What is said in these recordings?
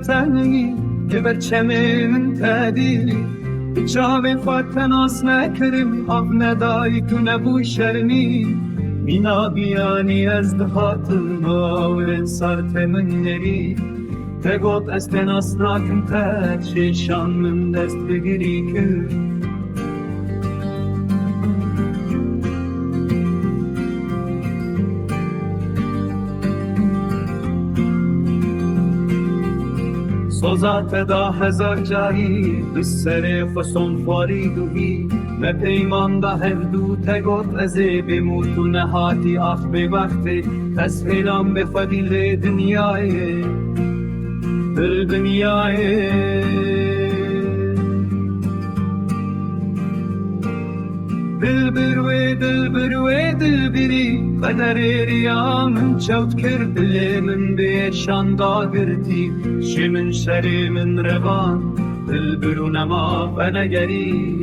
تنی که برچمه من تدیری جاوی خواتن آس نکرم آب ندایی تو نبو شرمی مینا بیانی از دهاتم باور سارت من نری تگوت استن آس ناکم تا چشان من دست بگیری که سوزات دا هزار جایی بسر فسون فاری دوی و پیمان دا هر دو تگوت ازه بموت و نهاتی آخ به وقت تسهیلام به فضیل دنیای دل دنیای دل بروی دل بری قدر ریام چوت کرد دل من به شاندا گرتی شمن شری من روان دل برو نما بنگری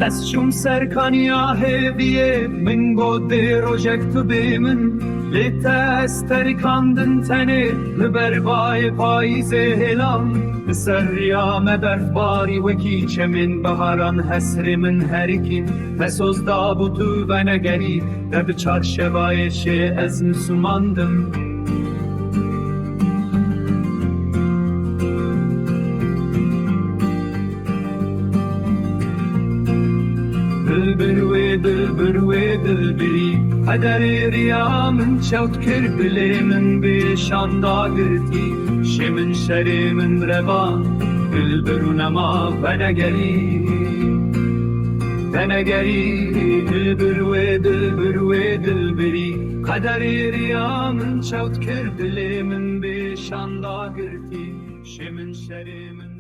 دستشون سرکانیا هدیه من گوده روژکتو به من لیت استرکاندن تنه لبربای پاییز هلال بسر ریام برفباری وکی چمن بهاران حسر من هرکین پسوز دابو تو بنگری در چارشبایش از نسوماندم دل بری قدر ریامن چوت کرد دل من به شاندا گرتی شمن شری من روان دل برو نما بنگری دل بری قدر ریامن چوت کرد دل من به شاندا گرتی شمن شری من